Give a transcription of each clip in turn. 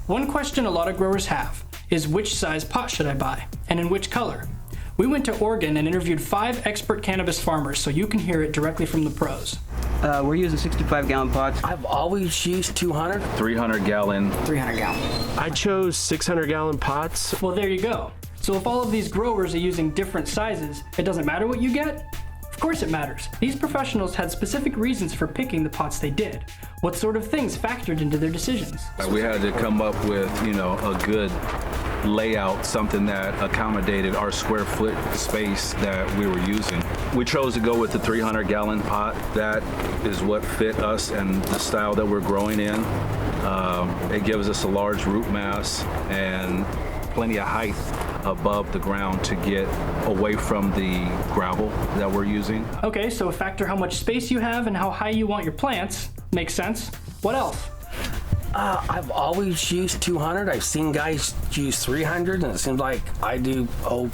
One question a lot of growers have is which size pot should I buy, and in which color? We went to Oregon and interviewed 5 expert cannabis farmers so you can hear it directly from the pros. We're using 65-gallon pots. I've always used 200. 300-gallon. 300-gallon. I chose 600-gallon pots. Well, there you go. So if all of these growers are using different sizes, it doesn't matter what you get? Of course it matters. These professionals had specific reasons for picking the pots they did. What sort of things factored into their decisions? We had to come up with, a good layout, something that accommodated our square foot space that we were using. We chose to go with the 300-gallon pot. That is what fit us and the style that we're growing in. It gives us a large root mass and plenty of height above the ground to get away from the gravel that we're using. Okay, so factor how much space you have and how high you want your plants. Makes sense. What else? I've always used 200. I've seen guys use 300, and it seems like I do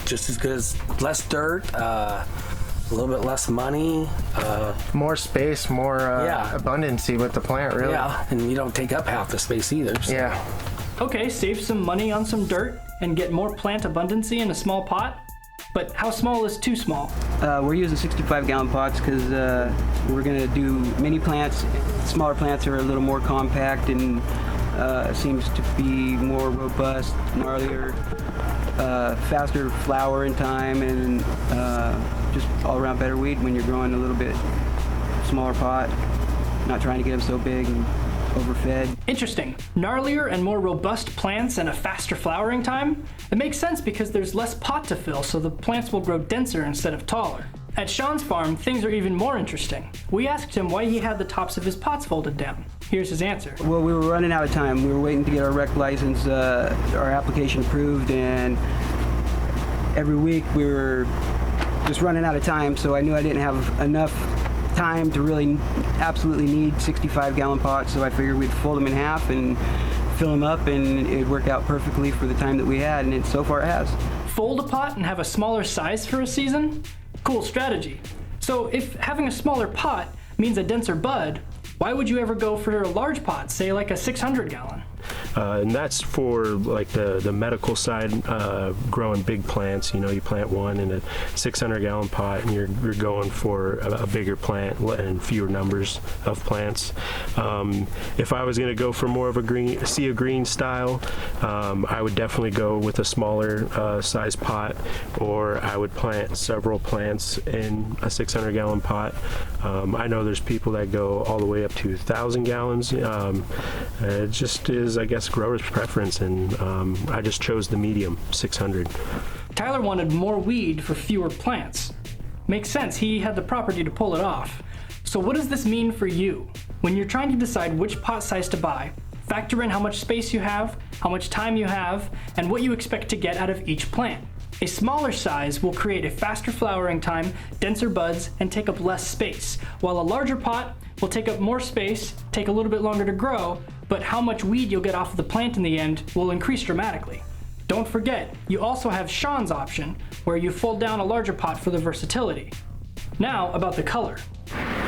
just as good as less dirt, a little bit less money. More space, more abundancy with the plant, really. Yeah, and you don't take up half the space either. So. Yeah. Okay, save some money on some dirt and get more plant abundancy in a small pot. But how small is too small? We're using 65-gallon pots because we're going to do mini plants. Smaller plants are a little more compact and seems to be more robust, gnarlier, faster flower in time, and just all around better weed when you're growing a little bit smaller pot, not trying to get them so big and overfed. Interesting. Gnarlier and more robust plants and a faster flowering time? It makes sense because there's less pot to fill, so the plants will grow denser instead of taller. At Sean's farm, things are even more interesting. We asked him why he had the tops of his pots folded down. Here's his answer. Well, we were running out of time. We were waiting to get our rec license, our application approved, and every week we were just running out of time, so I knew I didn't have enough time to really absolutely need 65-gallon pots, so I figured we'd fold them in half and fill them up, and it'd work out perfectly for the time that we had, and so far it has. Fold a pot and have a smaller size for a season? Cool strategy. So if having a smaller pot means a denser bud, why would you ever go for a large pot, say like a 600-gallon? And that's for like the medical side, growing big plants. You plant one in a 600-gallon pot, and you're going for a bigger plant and fewer numbers of plants. If I was going to go for more of a sea of green style, I would definitely go with a smaller size pot, or I would plant several plants in a 600-gallon pot. I know there's people that go all the way up to 1,000 gallons. It just is, I guess, grower's preference, and I just chose the medium, 600. Tyler wanted more weed for fewer plants. Makes sense, he had the property to pull it off. So what does this mean for you? When you're trying to decide which pot size to buy, factor in how much space you have, how much time you have, and what you expect to get out of each plant. A smaller size will create a faster flowering time, denser buds, and take up less space, while a larger pot will take up more space, take a little bit longer to grow, but how much weed you'll get off of the plant in the end will increase dramatically. Don't forget, you also have Sean's option, where you fold down a larger pot for the versatility. Now, about the color.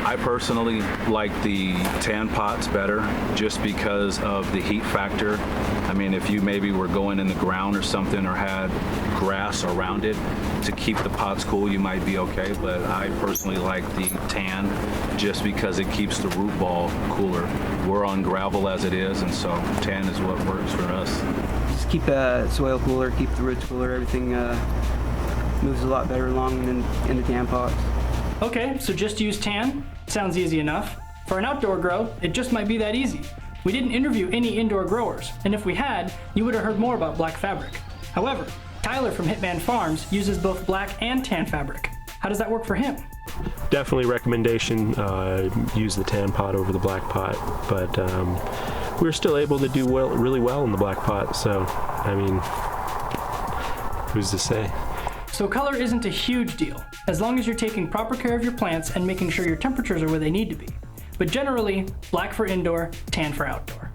I personally like the tan pots better just because of the heat factor. I mean, if you maybe were going in the ground or something or had grass around it to keep the pots cool, you might be okay, but I personally like the tan just because it keeps the root ball cooler. We're on gravel as it is, and so tan is what works for us. Just keep the soil cooler, keep the roots cooler, everything moves a lot better along in the tan pots. Okay, so just use tan? Sounds easy enough. For an outdoor grow, it just might be that easy. We didn't interview any indoor growers, and if we had, you would have heard more about black fabric. However, Tyler from Hitman Farms uses both black and tan fabric. How does that work for him? Definitely recommendation, use the tan pot over the black pot, but we were still able to do really well in the black pot, so, I mean, who's to say? So color isn't a huge deal, as long as you're taking proper care of your plants and making sure your temperatures are where they need to be. But generally, black for indoor, tan for outdoor.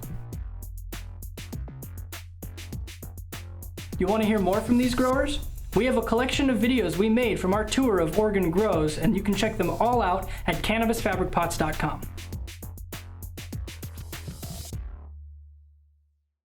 You want to hear more from these growers? We have a collection of videos we made from our tour of Oregon grows, and you can check them all out at cannabisfabricpots.com.